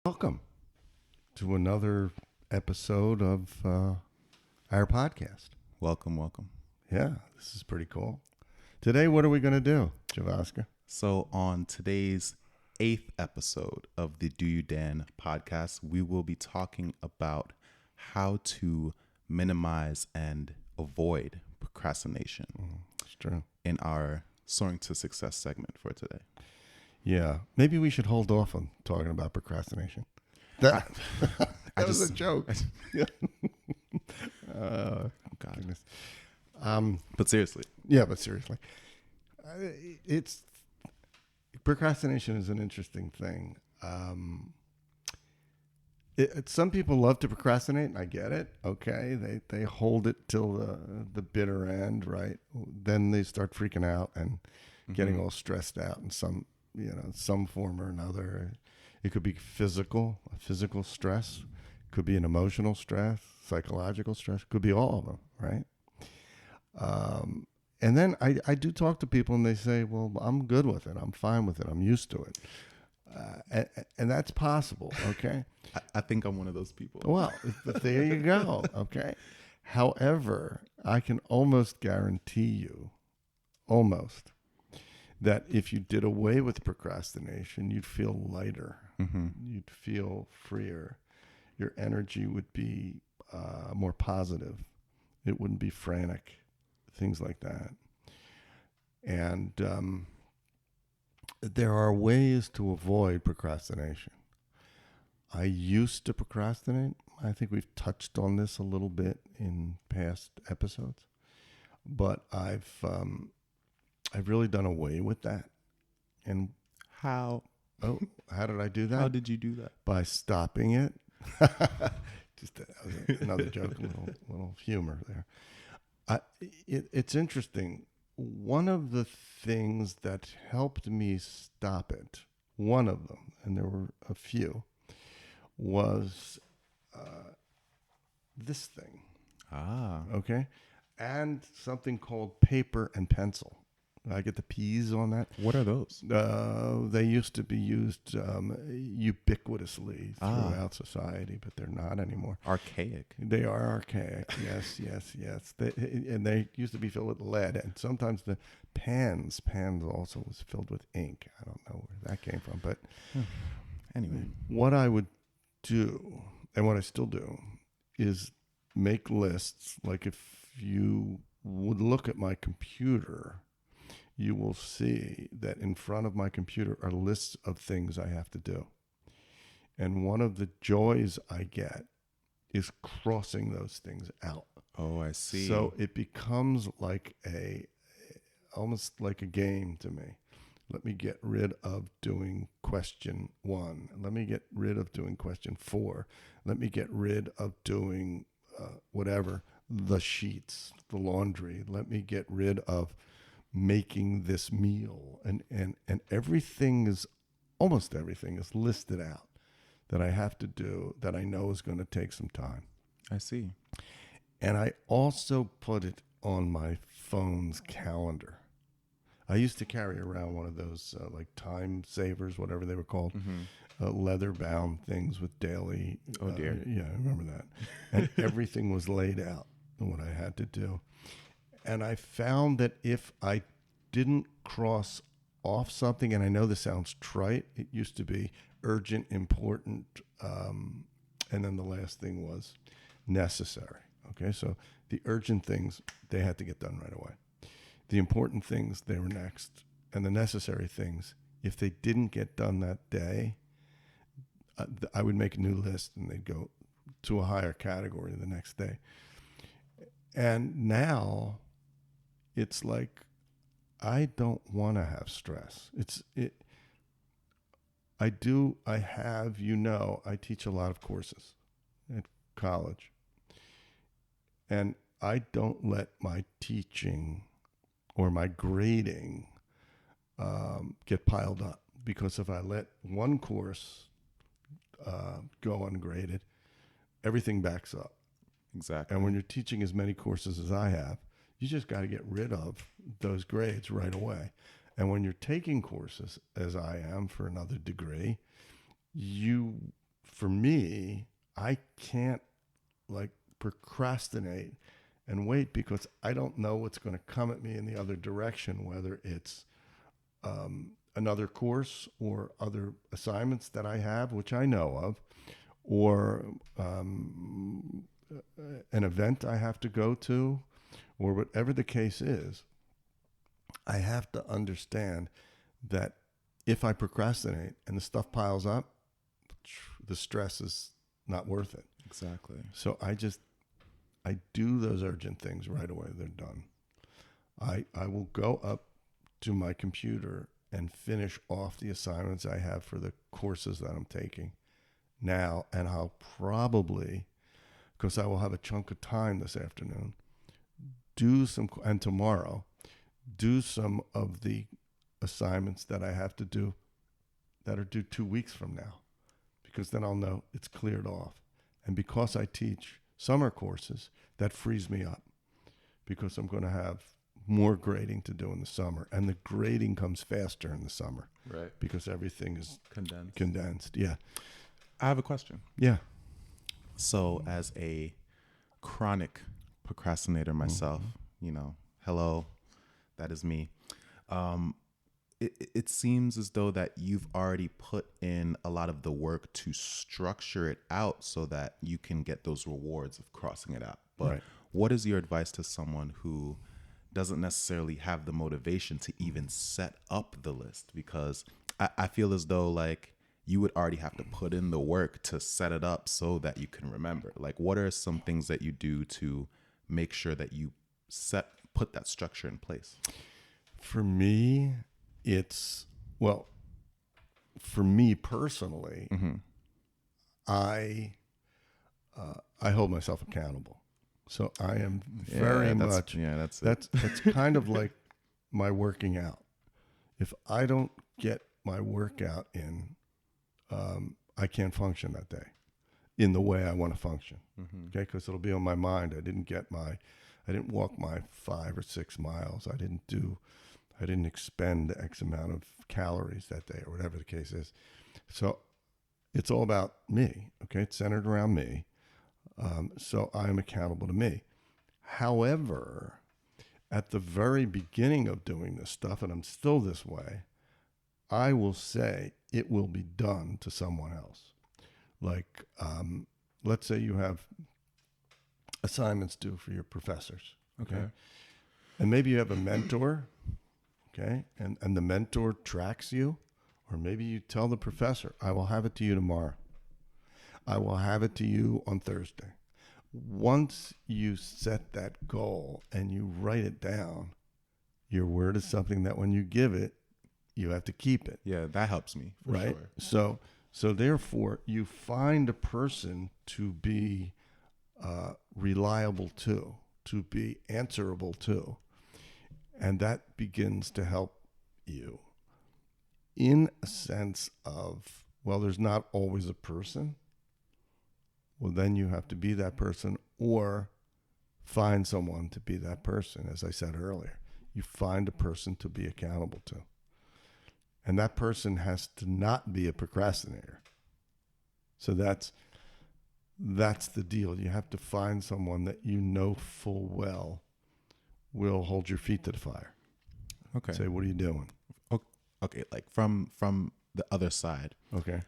Welcome to another episode of our podcast. Welcome. Yeah, this is pretty cool. Today, what are we going to do, Javaska? So on today's 8th episode of the Do You Dan podcast, we will be talking about how to minimize and avoid procrastination It's true. in our Soaring to Success segment for today. Yeah, maybe we should hold off on talking about procrastination. That was a joke. God. Goodness. But seriously. Yeah, but seriously, it's procrastination is an interesting thing. Some people love to procrastinate, and I get it. Okay, they hold it till the bitter end, right? Then they start freaking out and getting all stressed out in some form or another. It could be physical stress, could be an emotional stress, psychological stress, could be all of them, right? And then I do talk to people and they say, well, I'm good with it. I'm fine with it. I'm used to it. And that's possible, okay? I think I'm one of those people. Well, there you go, okay? However, I can almost guarantee you, that if you did away with procrastination, you'd feel lighter. You'd feel freer. Your energy would be more positive. It wouldn't be frantic, things like that. And there are ways to avoid procrastination. I used to procrastinate. I think we've touched on this a little bit in past episodes, but I've really done away with that. And How how did I do that? How did you do that? By stopping it. Just another joke, a little humor there. It's interesting. One of the things that helped me stop it, one of them, and there were a few, was this thing. Okay? And something called paper and pencil. I get the P's on that. What are those? They used to be used ubiquitously throughout society, but they're not anymore. Archaic. They are archaic. Yes. And they used to be filled with lead, and sometimes the pans also was filled with ink. I don't know where that came from, but Anyway. what I would do, and what I still do, is make lists. Like if you would look at my computer, you will see that in front of my computer are lists of things I have to do. And one of the joys I get is crossing those things out. Oh, I see. So it becomes like almost like a game to me. Let me get rid of doing question 1. Let me get rid of doing question 4. Let me get rid of doing the sheets, the laundry. Let me get rid of making this meal, and almost everything is listed out that I have to do that I know is going to take some time. I see. And I also put it on my phone's calendar. I used to carry around one of those like time savers, whatever they were called, leather bound things with daily. Oh dear. Yeah, I remember that. And everything was laid out, what I had to do. And I found that if I didn't cross off something, and I know this sounds trite, it used to be urgent, important, and then the last thing was necessary. Okay, so the urgent things, they had to get done right away. The important things, they were next. And the necessary things, if they didn't get done that day, I would make a new list and they'd go to a higher category the next day. And now it's like, I don't want to have stress. I teach a lot of courses at college. And I don't let my teaching or my grading get piled up, because if I let one course go ungraded, everything backs up. Exactly. And when you're teaching as many courses as I have, you just got to get rid of those grades right away. And when you're taking courses, as I am for another degree, you for me, I can't like procrastinate and wait because I don't know what's going to come at me in the other direction, whether it's another course or other assignments that I have, which I know of, or an event I have to go to, or whatever the case is. I have to understand that if I procrastinate and the stuff piles up, the stress is not worth it. Exactly. So I do those urgent things right away. They're done. I will go up to my computer and finish off the assignments I have for the courses that I'm taking now. And I'll probably, because I will have a chunk of time this afternoon, and tomorrow, do some of the assignments that I have to do that are due 2 weeks from now, because then I'll know it's cleared off. And because I teach summer courses, that frees me up because I'm going to have more grading to do in the summer. And the grading comes faster in the summer. Right. Because everything is condensed. Yeah. I have a question. Yeah. So as a chronic procrastinator myself, hello, that is me. It seems as though that you've already put in a lot of the work to structure it out so that you can get those rewards of crossing it out. But right. What is your advice to someone who doesn't necessarily have the motivation to even set up the list? Because I feel as though like you would already have to put in the work to set it up so that you can remember. Like, what are some things that you do to make sure that you put that structure in place? For me, for me personally, I hold myself accountable. So I am very much. Yeah, that's kind of like my working out. If I don't get my workout in, I can't function that day in the way I want to function. Okay, because it'll be on my mind. I didn't walk my 5 or 6 miles. I didn't expend X amount of calories that day, or whatever the case is. So it's all about me. Okay, it's centered around me. So I'm accountable to me. However, at the very beginning of doing this stuff, and I'm still this way, I will say it will be done to someone else. Like, let's say you have assignments due for your professors. Okay. And maybe you have a mentor. Okay. And the mentor tracks you, or maybe you tell the professor, I will have it to you tomorrow. I will have it to you on Thursday. Once you set that goal and you write it down, your word is something that when you give it, you have to keep it. Yeah, that helps me, right? Sure. So therefore, you find a person to be reliable to be answerable to, and that begins to help you in a sense of, well, there's not always a person. Well, then you have to be that person or find someone to be that person. As I said earlier, you find a person to be accountable to. And that person has to not be a procrastinator. So that's the deal. You have to find someone that you know full well will hold your feet to the fire. Okay. Say, what are you doing? Okay, like from the other side. Okay.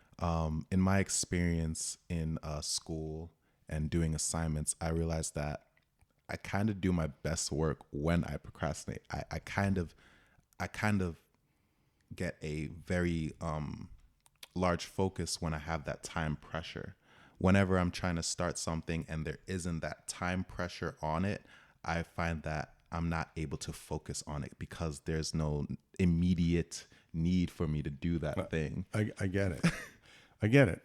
In my experience in school and doing assignments, I realized that I kind of do my best work when I procrastinate. I kind of get a very large focus when I have that time pressure. Whenever I'm trying to start something and there isn't that time pressure on it, I find that I'm not able to focus on it because there's no immediate need for me to do that thing. I get it. I get it.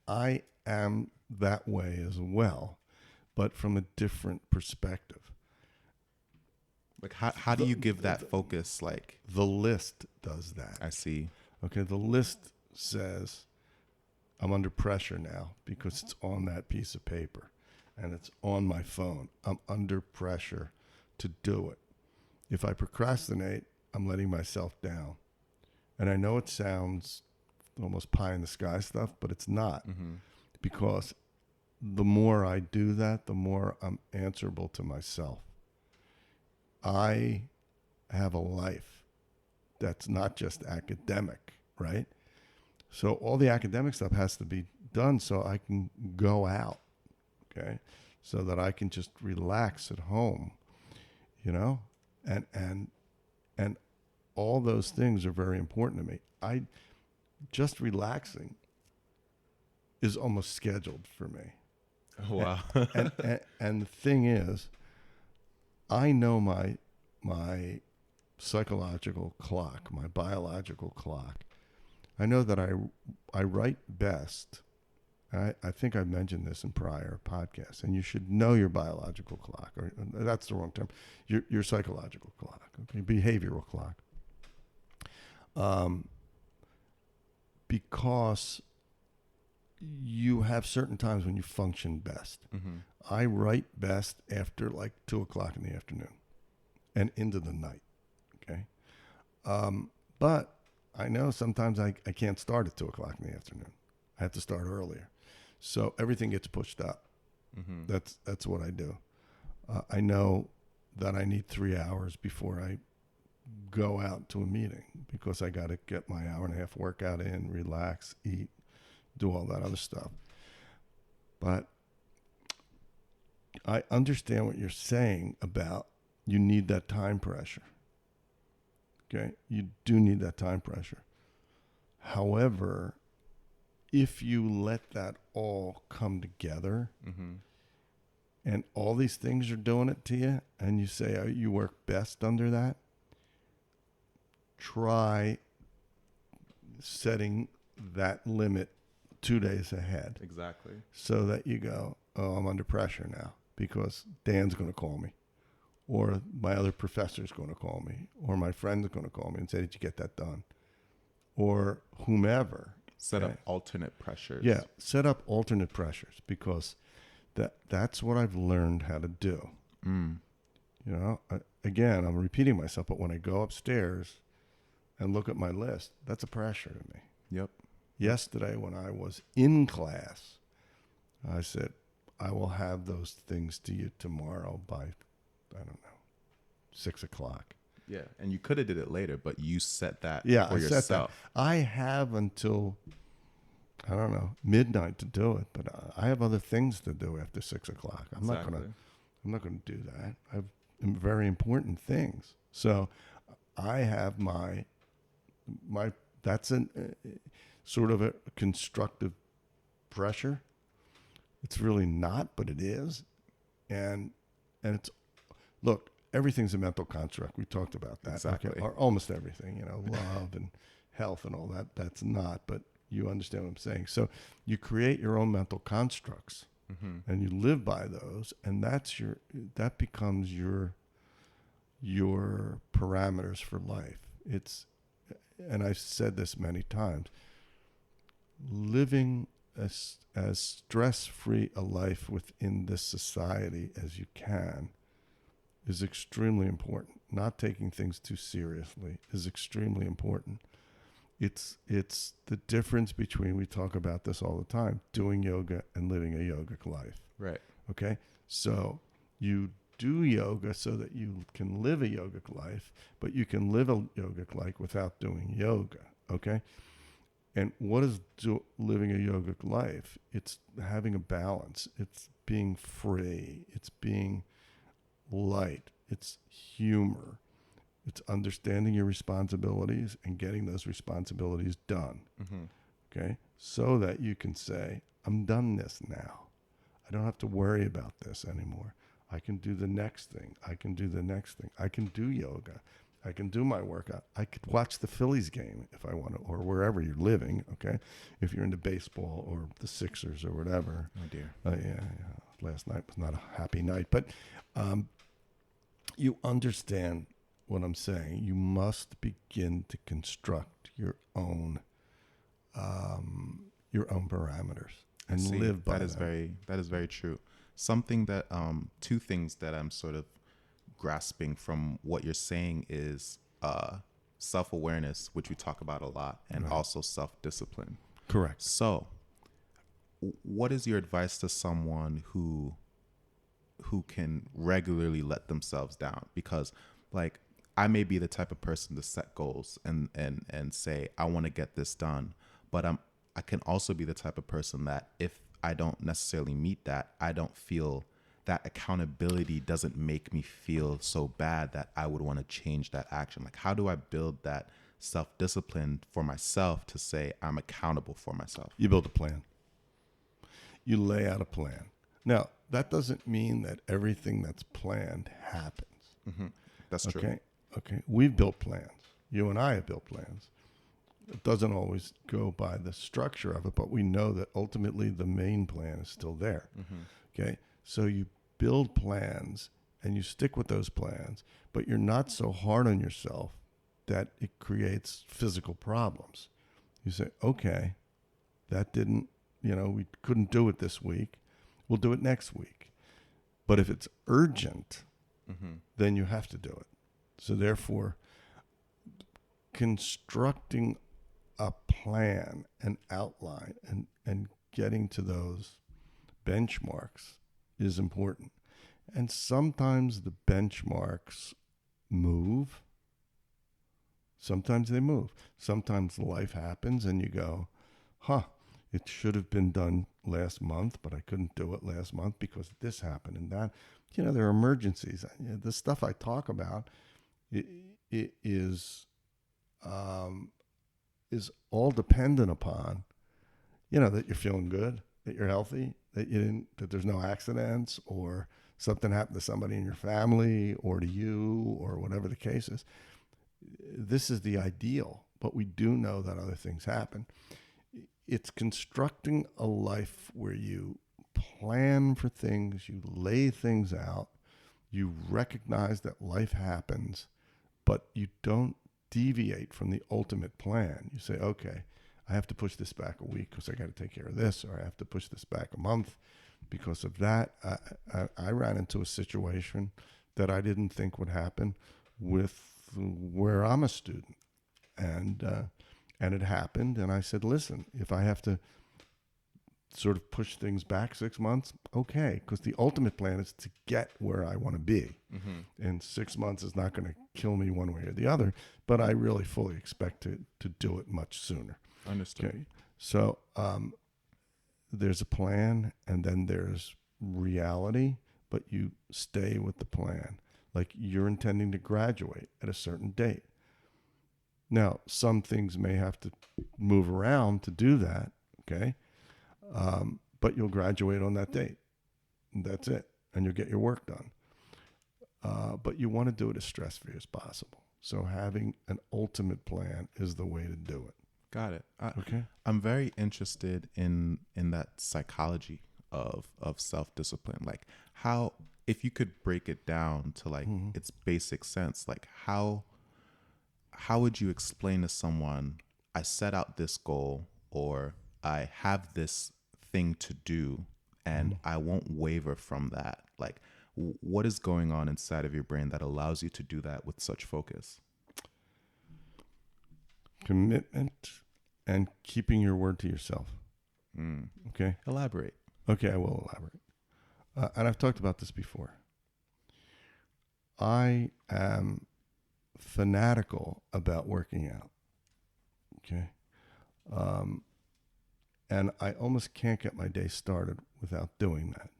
I am that way as well, but from a different perspective. Like how do you give that focus? Like the list does that. I see. Okay, the list says I'm under pressure now because it's on that piece of paper and it's on my phone. I'm under pressure to do it. If I procrastinate, I'm letting myself down. And I know it sounds almost pie in the sky stuff, but it's not, Mm-hmm. because the more I do that, the more I'm answerable to myself. I have a life that's not just academic, right? So all the academic stuff has to be done so I can go out, okay? So that I can just relax at home, you know? And all those things are very important to me. I just relaxing is almost scheduled for me. Wow. And the thing is, I know my psychological clock, my biological clock. I know that I write best. I think I've mentioned this in prior podcasts, and you should know your biological clock, or that's the wrong term, your psychological clock, okay, behavioral clock. Because you have certain times when you function best. Mm-hmm. I write best after like 2:00 in the afternoon and into the night. Okay. But I know sometimes I can't start at 2:00 in the afternoon. I have to start earlier. So everything gets pushed up. Mm-hmm. That's what I do. I know that I need 3 hours before I go out to a meeting, because I got to get my hour and a half workout in, relax, eat, do all that other stuff. But I understand what you're saying about you need that time pressure. Okay? You do need that time pressure. However, if you let that all come together, Mm-hmm. and all these things are doing it to you, and you say, oh, you work best under that, try setting that limit 2 days ahead, Exactly. so that you go, oh, I'm under pressure now because Dan's going to call me, or my other professor's going to call me, or my friend's going to call me and say, did you get that done? Or whomever. Set okay? up alternate pressures. Yeah, set up alternate pressures, because that's what I've learned how to do. Mm. You know, again, I'm repeating myself, but when I go upstairs and look at my list, that's a pressure to me. Yep. Yesterday, when I was in class, I said, I will have those things to you tomorrow by, I don't know, 6:00. Yeah. And you could have did it later, but you set that Yeah, for I yourself. set that. I have until, I don't know, midnight to do it, but I have other things to do after 6:00. I'm not gonna do that. I have very important things. So I have my that's an sort of a constructive pressure. It's really not, but it is. And it's, look, everything's a mental construct. We talked about that. Exactly. Okay? Or almost everything, love and health and all that. That's not, but you understand what I'm saying. So you create your own mental constructs, Mm-hmm. and you live by those, and that becomes your parameters for life. And I've said this many times, living as stress-free a life within this society as you can is extremely important. Not taking things too seriously is extremely important. It's the difference between, we talk about this all the time, doing yoga and living a yogic life. Right. Okay? So you do yoga so that you can live a yogic life, but you can live a yogic life without doing yoga. Okay? And what is living a yogic life? It's having a balance. It's being free. It's being light. It's humor. It's understanding your responsibilities and getting those responsibilities done. Mm-hmm. Okay? So that you can say, I'm done this now. I don't have to worry about this anymore. I can do the next thing. I can do the next thing. I can do yoga. I can do my workout. I could watch the Phillies game if I want to, or wherever you're living, okay? If you're into baseball or the Sixers or whatever. Oh, dear. Yeah. Last night was not a happy night. But you understand what I'm saying. You must begin to construct your own parameters and live by them. That is very true. Something that two things that I'm sort of grasping from what you're saying is self-awareness, which we talk about a lot, and also self-discipline. Correct. So what is your advice to someone who can regularly let themselves down? Because like I may be the type of person to set goals and say I want to get this done, but I can also be the type of person that if I don't necessarily meet that, I don't feel that accountability doesn't make me feel so bad that I would want to change that action. Like, how do I build that self-discipline for myself to say I'm accountable for myself? You build a plan. You lay out a plan. Now, that doesn't mean that everything that's planned happens. Mm-hmm. That's true. Okay. We've built plans. You and I have built plans. It doesn't always go by the structure of it, but we know that ultimately the main plan is still there. Mm-hmm. Okay. So you build plans and you stick with those plans, but you're not so hard on yourself that it creates physical problems. You say, okay, that didn't, we couldn't do it this week. We'll do it next week. But if it's urgent, then you have to do it. So therefore, constructing a plan, an outline, and getting to those benchmarks is important. And sometimes the benchmarks move. Sometimes they move. Sometimes life happens and you go, it should have been done last month, but I couldn't do it last month because this happened and that. There are emergencies. The stuff I talk about it is all dependent upon, that you're feeling good, that you're healthy, that there's no accidents or something happened to somebody in your family or to you or whatever the case is. This is the ideal, but we do know that other things happen. It's constructing a life where you plan for things, you lay things out, you recognize that life happens, but you don't deviate from the ultimate plan. You say, okay, I have to push this back a week because I got to take care of this, or I have to push this back a month because of that. I ran into a situation that I didn't think would happen with where I'm a student, and it happened. And I said, listen, if I have to sort of push things back 6 months, okay, because the ultimate plan is to get where I want to be. Mm-hmm. And 6 months is not going to kill me one way or the other, but I really fully expect to do it much sooner. Understood. Okay, so there's a plan, and then there's reality, but you stay with the plan. Like you're intending to graduate at a certain date. Now, some things may have to move around to do that, okay? But you'll graduate on that date. And that's it. And you'll get your work done. But you want to do it as stress-free as possible. So having an ultimate plan is the way to do it. Got it. Okay. I'm very interested in that psychology of self-discipline. Like how, if you could break it down to like its basic sense, like how would you explain to someone, I set out this goal or I have this thing to do and I won't waver from that? Like what is going on inside of your brain that allows you to do that with such focus? Commitment and keeping your word to yourself. Okay. Elaborate. Okay, I will elaborate. And I've talked about this before. I am fanatical about working out. Okay. And I almost can't get my day started without doing that.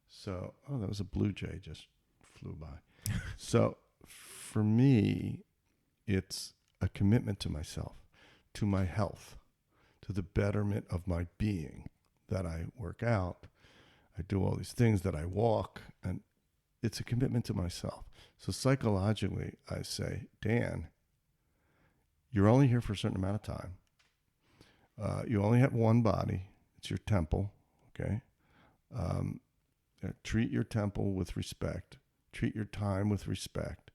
So, that was a blue jay just flew by. So for me, it's a commitment to myself, to my health, to the betterment of my being, that I work out, I do all these things, that I walk, and it's a commitment to myself. So psychologically, I say, Dan, you're only here for a certain amount of time. You only have one body. It's your temple, okay? Treat your temple with respect. Treat your time with respect.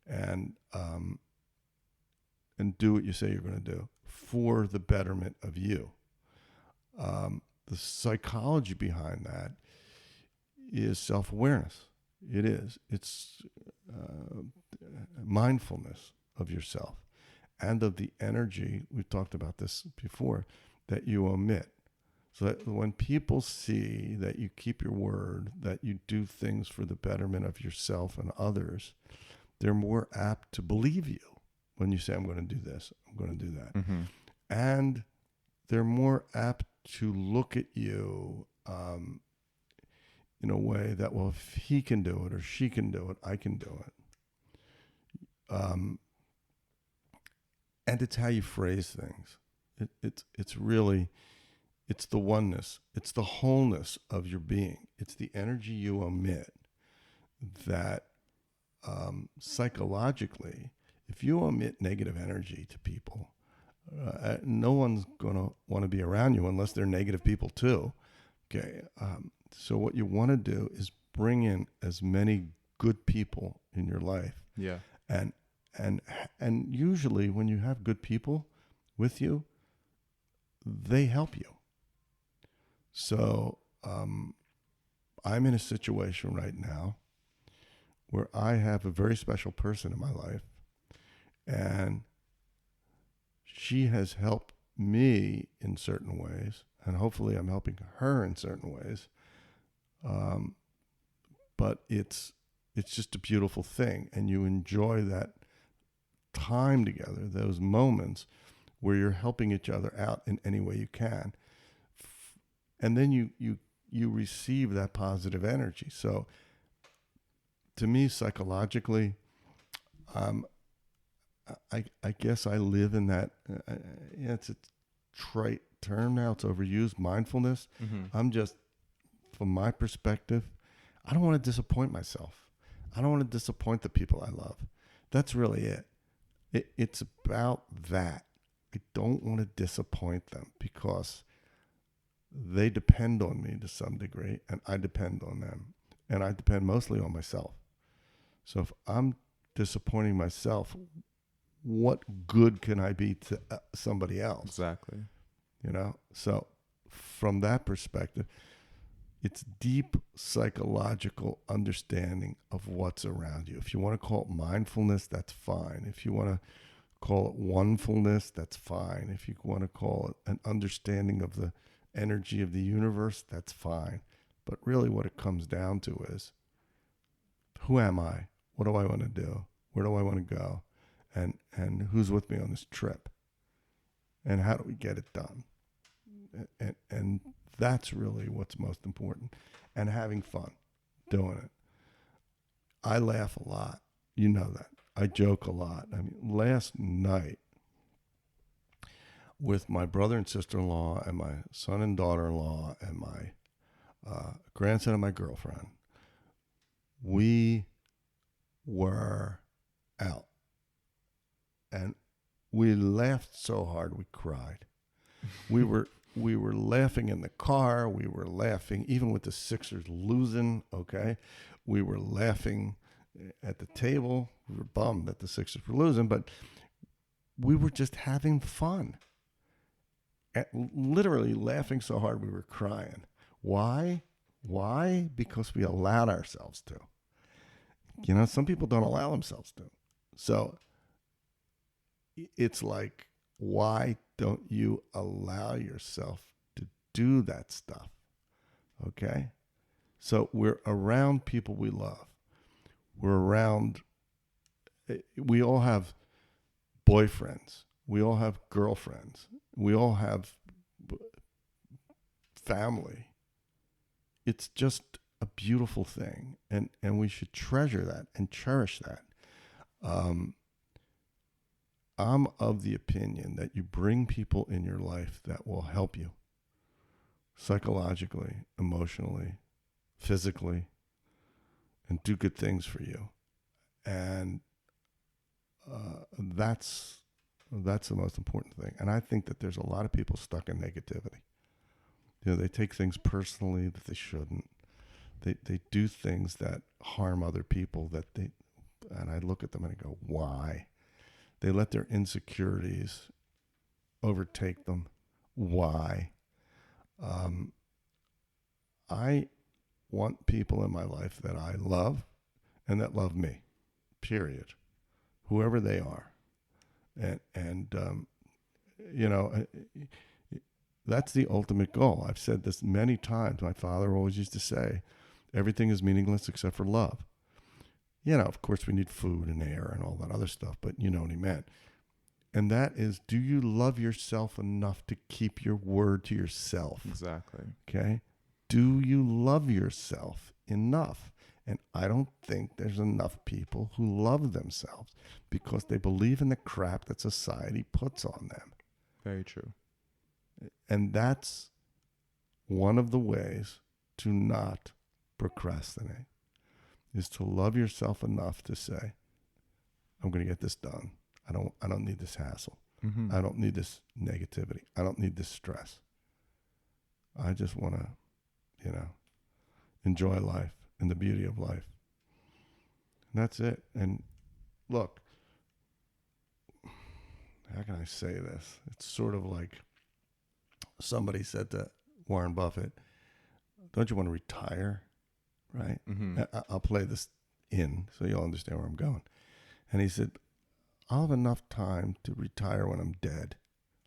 And do what you say you're going to do for the betterment of you. The psychology behind that is self-awareness. It is. It's mindfulness of yourself. and of the energy, we've talked about this before, that you emit. So that when people see that you keep your word, that you do things for the betterment of yourself and others, they're more apt to believe you when you say, I'm going to do this, I'm going to do that. Mm-hmm. And they're more apt to look at you in a way that, well, if he can do it or she can do it, I can do it. And it's how you phrase things. It's really, it's the oneness. It's the wholeness of your being. It's the energy you emit that psychologically, if you emit negative energy to people, no one's going to want to be around you unless they're negative people too. Okay. So what you want to do is bring in as many good people in your life. Yeah. And usually when you have good people with you, they help you. So I'm in a situation right now where I have a very special person in my life, and she has helped me in certain ways, and hopefully I'm helping her in certain ways. But it's just a beautiful thing, and you enjoy that time together, those moments where you're helping each other out in any way you can, and then you receive that positive energy. So to me, psychologically, I guess I live in that. It's a trite term now; it's overused. Mindfulness. Mm-hmm. I'm just, from my perspective, I don't want to disappoint myself. I don't want to disappoint the people I love. That's really it. It's about that. I don't want to disappoint them because they depend on me to some degree, and I depend on them. And I depend mostly on myself. So if I'm disappointing myself, what good can I be to somebody else? Exactly. You know? So from that perspective, it's deep psychological understanding of what's around you. If you want to call it mindfulness, that's fine. If you want to call it onefulness, that's fine. If you want to call it an understanding of the energy of the universe, that's fine. But really what it comes down to is, who am I? What do I want to do? Where do I want to go? And who's with me on this trip? And how do we get it done? And that's really what's most important. And having fun doing it. I laugh a lot. You know that. I joke a lot. I mean, last night with my brother and sister-in-law and my son and daughter-in-law and my grandson and my girlfriend, we were out. And we laughed so hard we cried. We were laughing in the car. We were laughing even with the Sixers losing, okay? We were laughing at the table. We were bummed that the Sixers were losing, but we were just having fun. Literally laughing so hard we were crying. Why? Why? Because we allowed ourselves to. You know, some people don't allow themselves to. So it's like, why don't you allow yourself to do that stuff? Okay? So we're around people we love. We're around, we all have boyfriends. We all have girlfriends. We all have family. It's just a beautiful thing. And we should treasure that and cherish that. I'm of the opinion that you bring people in your life that will help you psychologically, emotionally, physically, and do good things for you. And that's the most important thing. And I think that there's a lot of people stuck in negativity. You know, they take things personally that they shouldn't. They do things that harm other people and I look at them and I go, why? They let their insecurities overtake them. Why? I want people in my life that I love and that love me, period. Whoever they are. And you know, that's the ultimate goal. I've said this many times. My father always used to say, everything is meaningless except for love. You know, of course, we need food and air and all that other stuff, but you know what he meant. And that is, do you love yourself enough to keep your word to yourself? Exactly. Okay? Do you love yourself enough? And I don't think there's enough people who love themselves because they believe in the crap that society puts on them. Very true. And that's one of the ways to not procrastinate, is to love yourself enough to say, I'm going to get this done. I don't need this hassle. Mm-hmm. I don't need this negativity. I don't need this stress. I just want to, you know, enjoy life and the beauty of life. And that's it. And look, how can I say this? It's sort of like somebody said to Warren Buffett, don't you want to retire? Right? Mm-hmm. I'll play this in so you'll understand where I'm going. And he said, I'll have enough time to retire when I'm dead.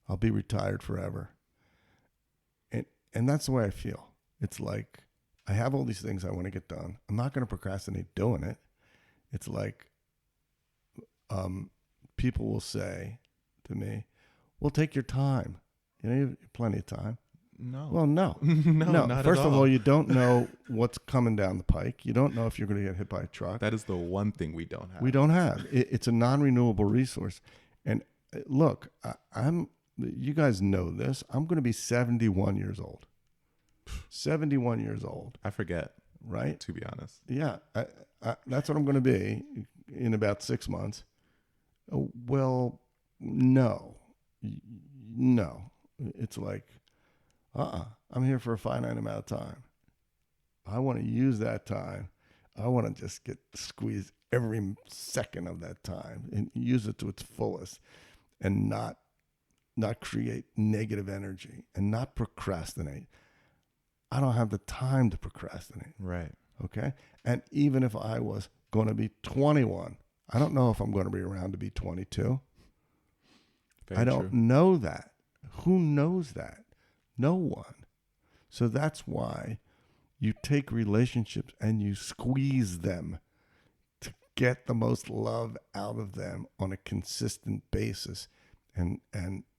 I'll be retired forever. And that's the way I feel. It's like I have all these things I want to get done. I'm not going to procrastinate doing it. It's like people will say to me, well, take your time. You know, you have plenty of time. No. Well, no. No, not First at all. of all, you don't know what's coming down the pike. You don't know if you're going to get hit by a truck. That is the one thing we don't have. We don't have. It's a non-renewable resource. And look, you guys know this. I'm going to be 71 years old. 71 years old. I forget, right? To be honest. Yeah. That's what I'm going to be in about 6 months. Well, no. It's like, I'm here for a finite amount of time. I want to use that time. I want to just squeeze every second of that time and use it to its fullest, and not create negative energy and not procrastinate. I don't have the time to procrastinate. Right. Okay. And even if I was going to be 21, I don't know if I'm going to be around to be 22. Very I don't know that. Who knows that? No one. So that's why you take relationships and you squeeze them to get the most love out of them on a consistent basis. And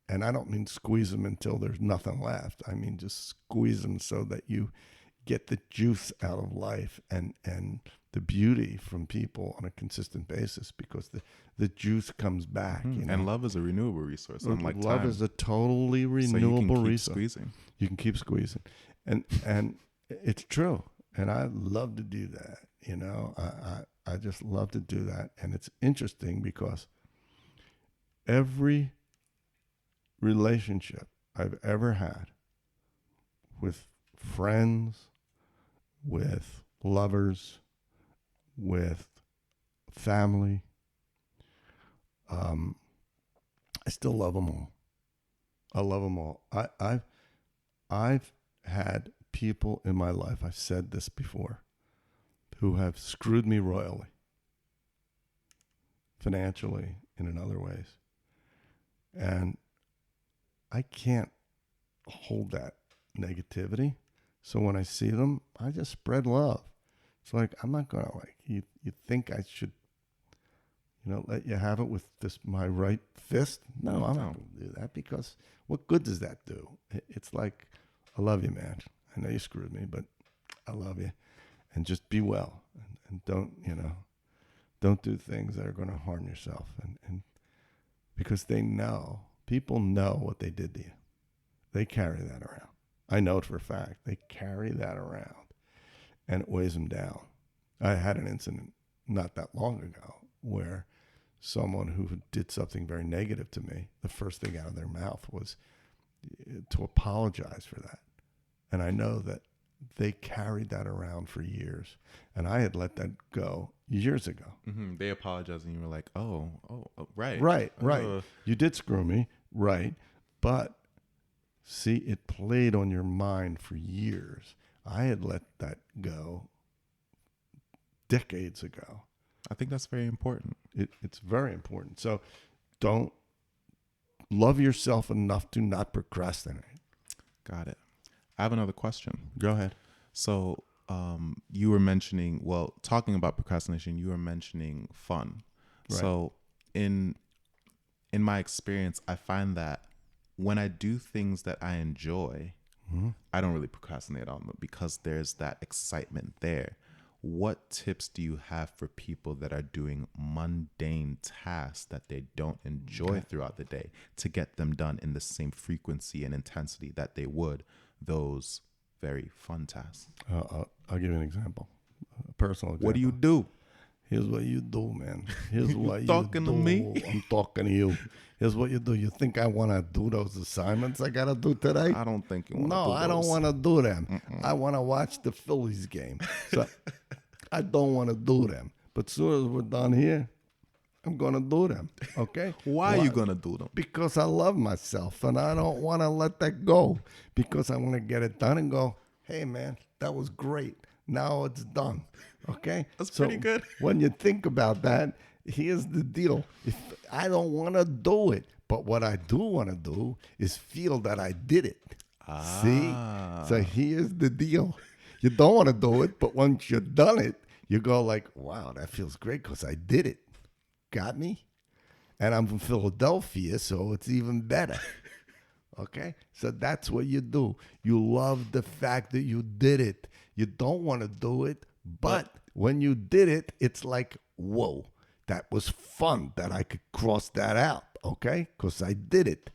I don't mean squeeze them until there's nothing left. I mean just squeeze them so that you get the juice out of life and the beauty from people on a consistent basis, because the juice comes back. Mm-hmm. You know? And love is a renewable resource. Unlike love time. is a totally renewable so you can keep resource. Squeezing. You can keep squeezing, and it's true. And I love to do that. You know, I just love to do that. And it's interesting because every relationship I've ever had with friends, with lovers, with family, I still love them all. I love them all. I've had people in my life, I've said this before, who have screwed me royally, financially and in other ways. And I can't hold that negativity. So when I see them, I just spread love. It's like, I'm not going to you think I should, let you have it with my right fist? No, I'm not going to do that, because what good does that do? It's like, I love you, man. I know you screwed me, but I love you. And just be well. And don't do things that are going to harm yourself. And because people know what they did to you. They carry that around. I know it for a fact. They carry that around, and it weighs them down. I had an incident not that long ago where someone who did something very negative to me, the first thing out of their mouth was to apologize for that. And I know that they carried that around for years, and I had let that go years ago. Mm-hmm. They apologized, and you were like, oh, right. Right. You did screw me, right. But see, it played on your mind for years. I had let that go decades ago. I think that's very important. It's very important. So don't love yourself enough to not procrastinate. Got it. I have another question. Go ahead. So you were mentioning, talking about procrastination, you were mentioning fun. Right. So in my experience, I find that when I do things that I enjoy, I don't really procrastinate on them because there's that excitement there. What tips do you have for people that are doing mundane tasks that they don't enjoy throughout the day to get them done in the same frequency and intensity that they would those very fun tasks? I'll give you an example, a personal example. What do you do? Here's what you do, man. Here's what you do. Talking to me? I'm talking to you. Here's what you do. You think I want to do those assignments I got to do today? I don't think you want to No, do I don't those. want to do them. I want to watch the Phillies game. So I don't want to do them. But as soon as we're done here, I'm going to do them. Okay? Why are you going to do them? Because I love myself and I don't want to let that go. Because I want to get it done and go, hey, man, that was great. Now it's done. Okay? That's pretty good. When you think about that, here's the deal. If I don't want to do it, but what I do want to do is feel that I did it. See? So here's the deal. You don't want to do it, but once you've done it, you go like, wow, that feels great because I did it. Got me? And I'm from Philadelphia, so it's even better. Okay? So that's what you do. You love the fact that you did it. You don't want to do it, but when you did it, it's like, whoa, that was fun that I could cross that out, okay? Because I did it.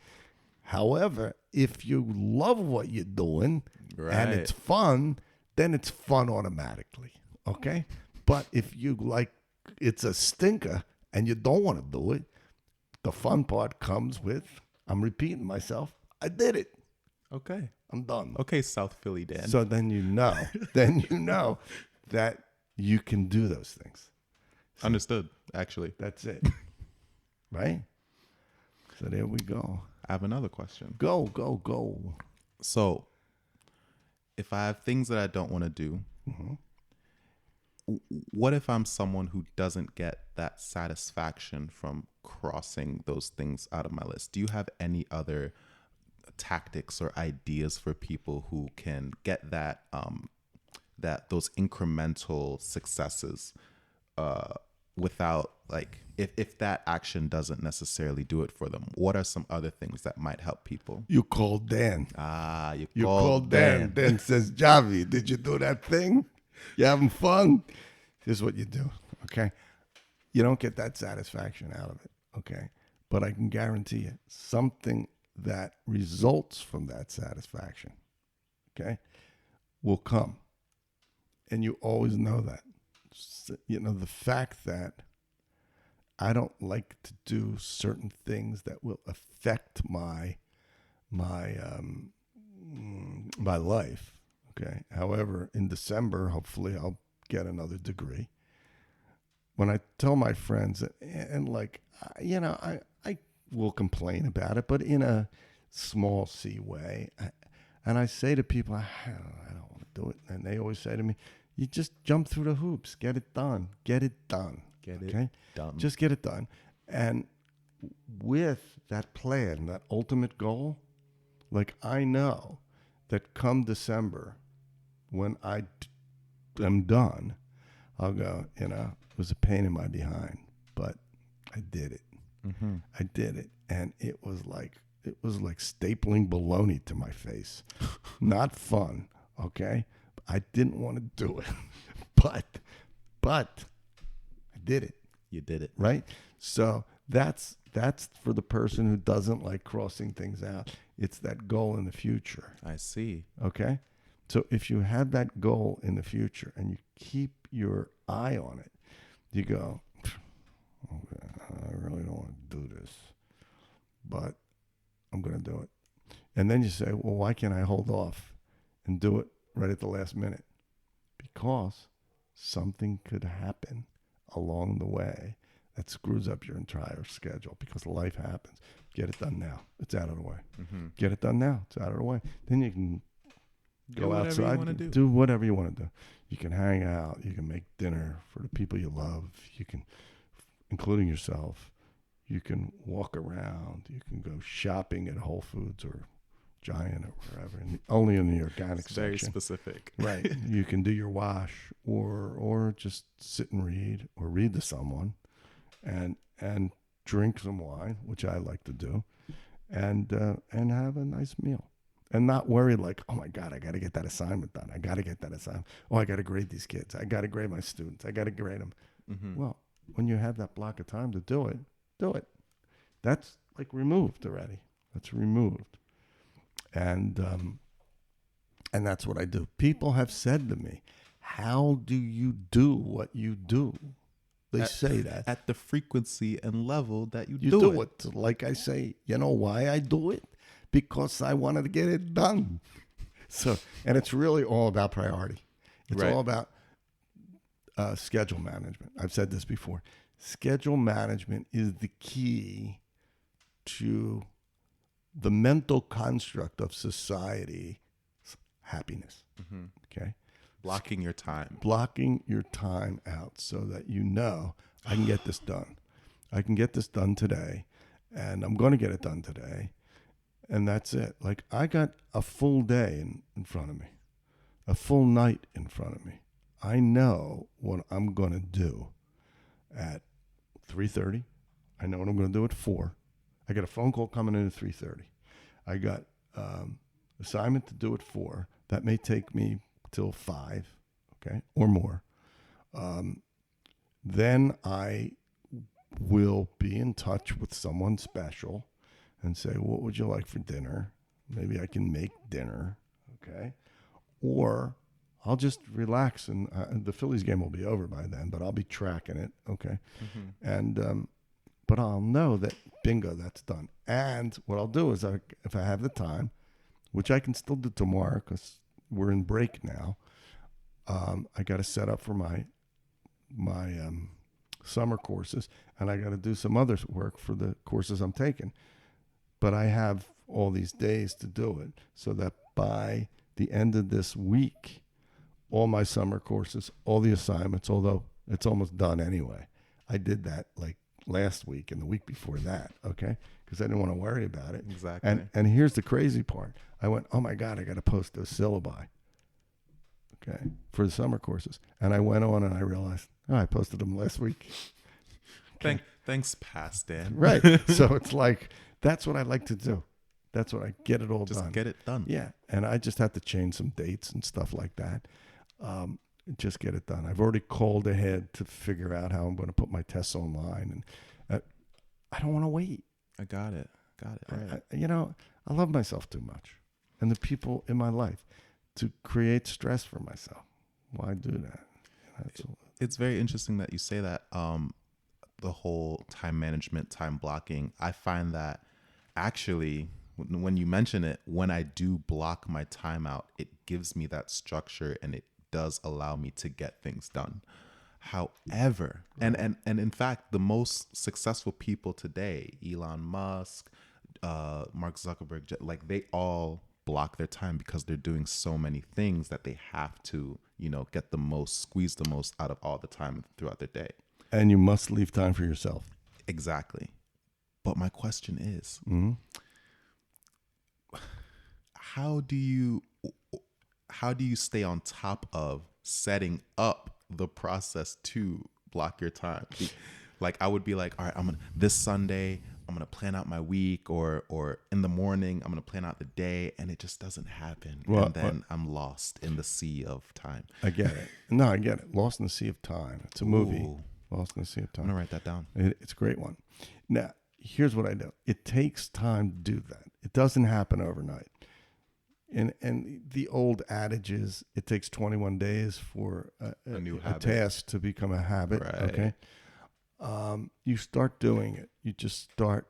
However, if you love what you're doing and it's fun, then it's fun automatically, okay? But if you like, it's a stinker and you don't want to do it, the fun part comes with, I'm repeating myself, I did it. Okay. I'm done. Okay, South Philly Dan. So then you know that you can do those things. So understood, actually. that's it. Right? So there we go. I have another question. Go. So if I have things that I don't want to do, what if I'm someone who doesn't get that satisfaction from crossing those things out of my list? Do you have any other tactics or ideas for people who can get that those incremental successes without, like, if that action doesn't necessarily do it for them? What are some other things that might help people? You called Dan. You called Dan. Dan says, Javi, did you do that thing? You having fun? Here's what you do, okay? You don't get that satisfaction out of it, okay? But I can guarantee you something that results from that satisfaction, okay, will come. And you always know that. So, the fact that I don't like to do certain things that will affect my life, okay? However, in December, hopefully I'll get another degree. When I tell my friends, and like, I will complain about it, but in a small C way. And I say to people, I don't want to do it. And they always say to me, you just jump through the hoops. Get it done. Get it done. Just get it done. And with that plan, that ultimate goal, like, I know that come December, when I am done, I'll go, it was a pain in my behind, but I did it. I did it. And it was like stapling bologna to my face. Not fun, okay? I didn't want to do it. but I did it. You did it. Right? So that's for the person who doesn't like crossing things out. It's that goal in the future. I see. Okay? So if you have that goal in the future and you keep your eye on it, you go, okay, I really don't want to do this, but I'm going to do it. And then you say, well, why can't I hold off and do it right at the last minute? Because something could happen along the way that screws up your entire schedule, because life happens. Get it done now. It's out of the way. Get it done now. It's out of the way. Then you can go outside, do whatever you want to do. You can hang out. You can make dinner for the people you love. You can, including yourself. You can walk around. You can go shopping at Whole Foods or Giant or wherever, only in the organic It's very section. specific. Right. You can do your wash or just sit and read to someone and drink some wine, which I like to do, and have a nice meal. And not worry like, oh my God, I got to get that assignment done. I got to get that assignment. Oh, I got to grade these kids. I got to grade my students. I got to grade them. Mm-hmm. Well, when you have that block of time to do it, do it. That's like removed already. That's removed. And that's what I do. People have said to me, how do you do what you do? They say that. At the frequency and level that you You do it. Like I say, you know why I do it? Because I wanted to get it done. So, and it's really all about priority. It's Right. all about schedule management. I've said this before. Schedule management is the key to the mental construct of society's happiness. Mm-hmm. Okay? Blocking your time. Blocking your time out so that you know I can get this done. I can get this done today, and I'm going to get it done today, and that's it. Like, I got a full day in front of me, a full night in front of me. I know what I'm going to do at 3:30. I know what I'm going to do at 4. I got a phone call coming in at 3:30. I got assignment to do at 4. That may take me till 5, okay, or more. Then I will be in touch with someone special and say, what would you like for dinner? Maybe I can make dinner, okay? Or I'll just relax, and the Phillies game will be over by then, but I'll be tracking it, okay? Mm-hmm. And but I'll know that, bingo, that's done. And what I'll do is, if I have the time, which I can still do tomorrow because we're in break now, I got to set up for my summer courses, and I got to do some other work for the courses I'm taking. But I have all these days to do it, so that by the end of this week, all my summer courses, all the assignments, although it's almost done anyway. I did that like last week and the week before that, okay? Because I didn't want to worry about it. Exactly. And here's the crazy part. I went, oh my God, I got to post those syllabi, okay, for the summer courses. And I went on and I realized, oh, I posted them last week. Okay. Thanks, past Dan. Right. So it's like, that's what I like to do. That's what I get it all done. Just get it done. Yeah. And I just have to change some dates and stuff like that. Just get it done. I've already called ahead to figure out how I'm going to put my tests online. And I don't want to wait. I got it. All right. I love myself too much. And the people in my life to create stress for myself. Why do that? It's very interesting that you say that. The whole time management, time blocking. I find that actually, when you mention it, when I do block my time out, it gives me that structure and it does allow me to get things done. However, and in fact, the most successful people today, Elon Musk, Mark Zuckerberg, like they all block their time because they're doing so many things that they have to, get the most, squeeze the most out of all the time throughout their day. And you must leave time for yourself. Exactly. But my question is, how do you stay on top of setting up the process to block your time? Like I would be like, all right, this Sunday, I'm going to plan out my week, or in the morning, I'm going to plan out the day, and it just doesn't happen. And then I'm lost in the sea of time. I get it. No, I get it. Lost in the Sea of Time. It's a movie. Ooh. Lost in the Sea of Time. I'm going to write that down. It's a great one. Now, here's what I do. It takes time to do that. It doesn't happen overnight. And the old adage is it takes 21 days for a new habit. task to become a habit. Right. Okay. You start doing it. You just start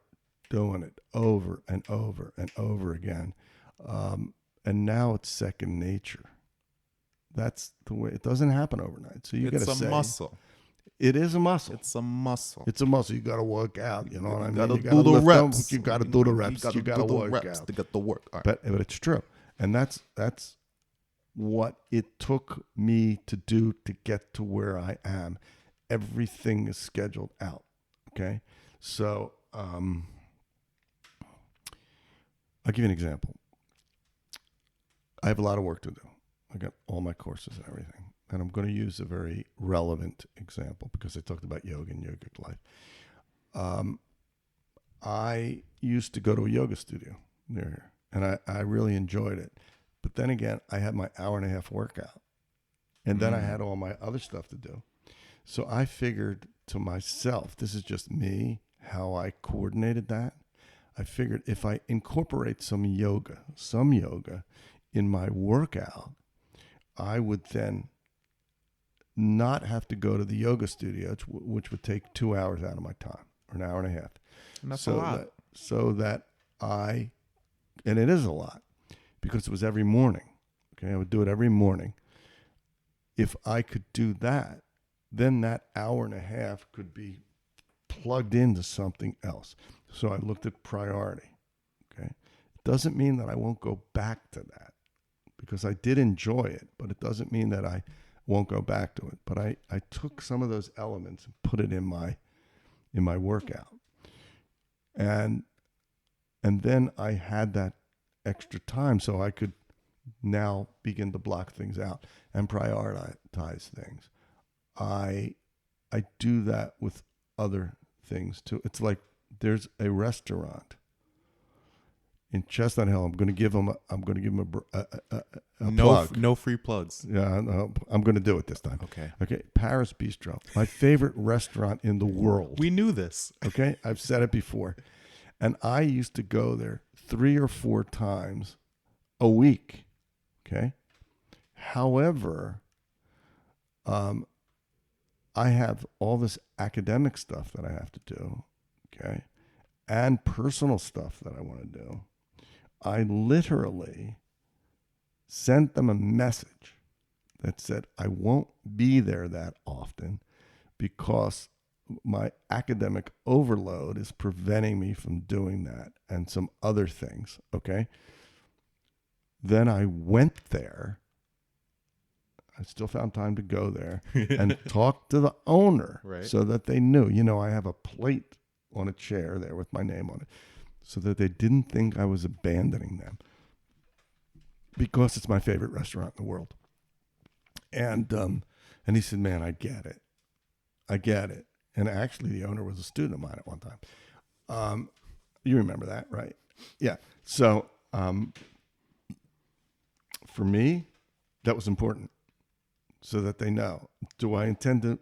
doing it over and over and over again. And now it's second nature. That's the way. It doesn't happen overnight. So you got to say. It's a muscle. It is a muscle. It's a muscle. It's a muscle. You got to work out. You know what I mean? You got to You do the lift them. reps. You got to do the reps. You got to do the work reps out. to get the work. All right. But it's true. And that's what it took me to do to get to where I am. Everything is scheduled out. Okay. So I'll give you an example. I have a lot of work to do. I got all my courses and everything. And I'm going to use a very relevant example because I talked about yoga and yogic life. I used to go to a yoga studio near here, and I really enjoyed it. But then again, I had my hour and a half workout, and then I had all my other stuff to do. So I figured to myself, this is just me, how I coordinated that. I figured if I incorporate some yoga in my workout, I would then not have to go to the yoga studio, which would take 2 hours out of my time, or an hour and a half. And that's a lot. And it is a lot, because it was every morning. Okay, I would do it every morning. If I could do that, then that hour and a half could be plugged into something else. So I looked at priority. Okay, it doesn't mean that I won't go back to that, because I did enjoy it, but it doesn't mean that I won't go back to it. But I took some of those elements and put it in my workout. And then I had that extra time, so I could now begin to block things out and prioritize things. I do that with other things too. It's like there's a restaurant in Chestnut Hill. I'm going to give them a plug. No free plugs. Yeah, no, I'm going to do it this time. Okay. Paris Bistro, my favorite restaurant in the world. We knew this. Okay, I've said it before, and I used to go there 3 or 4 times a week. Okay. However, I have all this academic stuff that I have to do. Okay, and personal stuff that I want to do. I literally sent them a message that said, I won't be there that often because my academic overload is preventing me from doing that and some other things. Okay. Then I went there. I still found time to go there and talk to the owner, right, so that they knew, I have a plate on a chair there with my name on it, so that they didn't think I was abandoning them, because it's my favorite restaurant in the world. And he said, man, I get it. And actually the owner was a student of mine at one time. You remember that, right? Yeah. So for me, that was important, so that they know. Do I intend to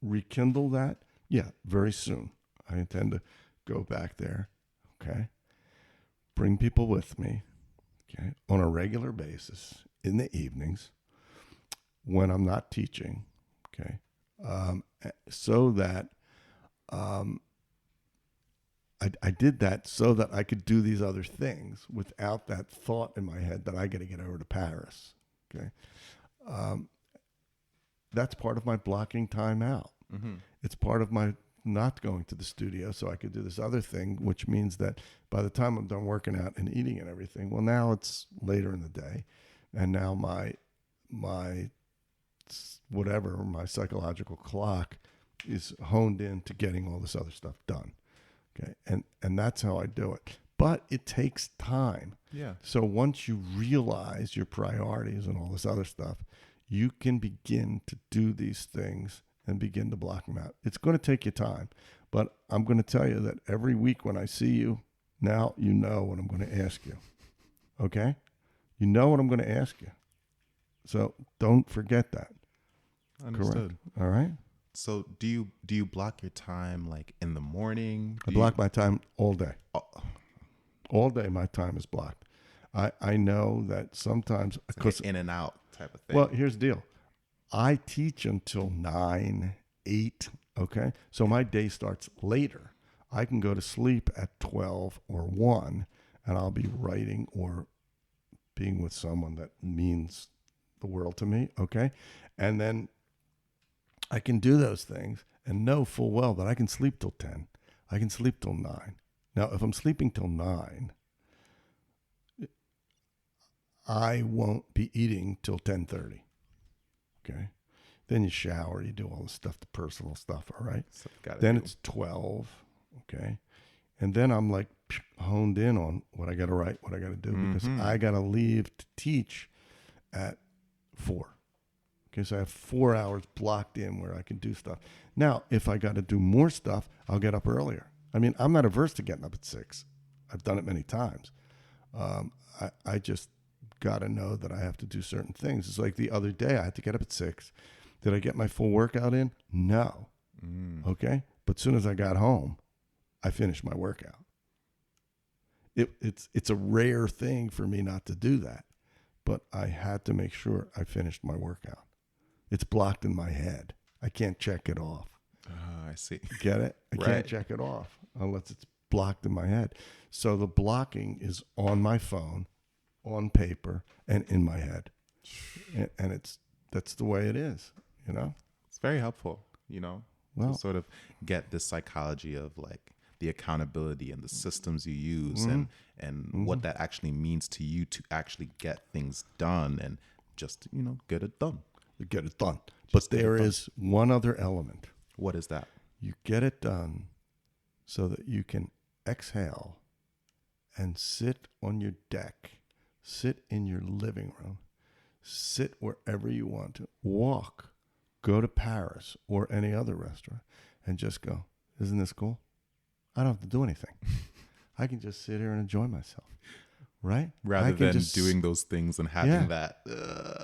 rekindle that? Yeah, very soon. I intend to go back there, okay? Bring people with me, okay, on a regular basis in the evenings when I'm not teaching, okay? So that I did that so that I could do these other things without that thought in my head that I got to get over to Paris, okay? That's part of my blocking time out. Mm-hmm. It's part of my not going to the studio so I could do this other thing, which means that by the time I'm done working out and eating and everything, well, now it's later in the day, and now my whatever, my psychological clock is honed in to getting all this other stuff done. Okay. And that's how I do it. But it takes time. Yeah. So once you realize your priorities and all this other stuff, you can begin to do these things and begin to block them out. It's going to take you time, but I'm going to tell you that every week when I see you, now you know what I'm going to ask you. Okay? You know what I'm going to ask you. So don't forget that. Understood. Correct. All right? So do you block your time like in the morning? I block my time all day. Oh. All day my time is blocked. I know that sometimes, because like in and out type of thing. Well, here's the deal. I teach until 9, 8, okay? So my day starts later. I can go to sleep at 12 or 1, and I'll be writing or being with someone that means the world to me, okay? And then I can do those things and know full well that I can sleep till 10. I can sleep till 9. Now, if I'm sleeping till 9, I won't be eating till 10:30. Okay. Then you shower, you do all the stuff, the personal stuff, all right? Then it's 12, Okay. And then I'm like honed in on what I got to write, what I got to do, because I got to leave to teach at 4. Okay. So I have 4 hours blocked in where I can do stuff. Now, if I got to do more stuff, I'll get up earlier. I mean, I'm not averse to getting up at 6. I've done it many times. I just got to know that I have to do certain things. It's like the other day I had to get up at 6. Did I get my full workout in? No. Okay. But as soon as I got home, I finished my workout. It's a rare thing for me not to do that, but I had to make sure I finished my workout. It's blocked in my head. I can't check it off. I see. Get it? I Right. can't check it off unless it's blocked in my head. So the blocking is on my phone, on paper, and in my head. And that's the way it is, you know? It's very helpful, you know, Well, to sort of get this psychology of like the accountability and the systems you use and what that actually means to you to actually get things done and just, you know, get it done. get it done. But there is one other element. What is that? You get it done so that you can exhale and sit on your deck, sit in your living room, sit wherever you want to, walk, go to Paris or any other restaurant and just go, isn't this cool? I don't have to do anything. I can just sit here and enjoy myself, right? Rather than doing those things and having that,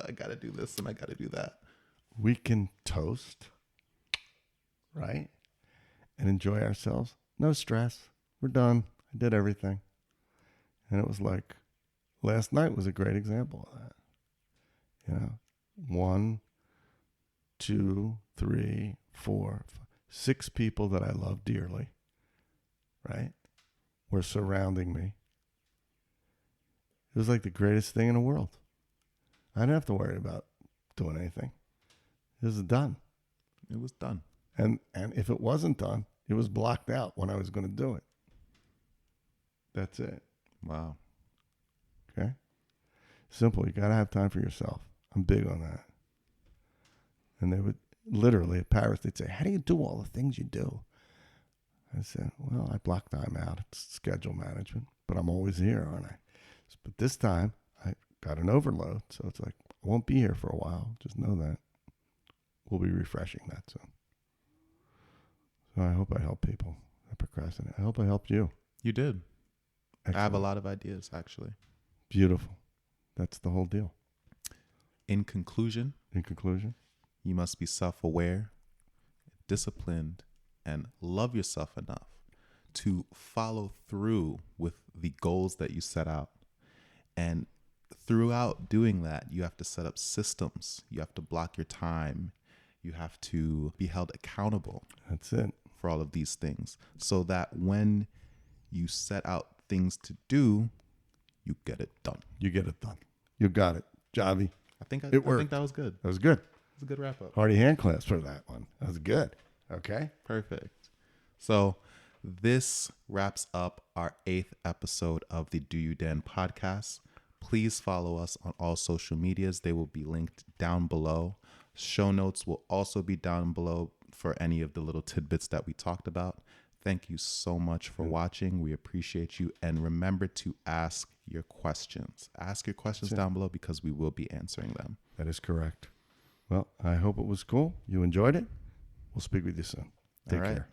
I got to do this and I got to do that. We can toast, right? And enjoy ourselves. No stress. We're done. I did everything. And it was like, last night was a great example of that. You know, 1, 2, 3, 4, 5, 6 people that I love dearly, right, were surrounding me. It was like the greatest thing in the world. I didn't have to worry about doing anything. It was done. It was done. And if it wasn't done, it was blocked out when I was going to do it. That's it. Wow. Okay? Simple. You got to have time for yourself. I'm big on that. And they would literally at Paris, they'd say, how do you do all the things you do? I said, well, I block time out. It's schedule management, but I'm always here, aren't I? But this time I got an overload. So it's like, I won't be here for a while. Just know that. We'll be refreshing that soon. So I hope I help people that procrastinate. I hope I helped you. You did. Excellent. I have a lot of ideas, actually. Beautiful. That's the whole deal. In conclusion, you must be self-aware, disciplined, and love yourself enough to follow through with the goals that you set out. And throughout doing that, you have to set up systems. You have to block your time. You have to be held accountable. That's it. For all of these things, so that when you set out things to do, you get it done. You get it done. You got it. Javi. I think it worked. I think that was good. That was good. It's a good wrap up. Hearty hand clasp for that one. That was good. Okay. Perfect. So this wraps up our 8th episode of the Do You Dan podcast. Please follow us on all social medias. They will be linked down below. Show notes will also be down below for any of the little tidbits that we talked about. Thank you so much for watching. We appreciate you. And remember to ask your questions. Ask your questions down below because we will be answering them. That is correct. Well, I hope it was cool. You enjoyed it. We'll speak with you soon. Take care.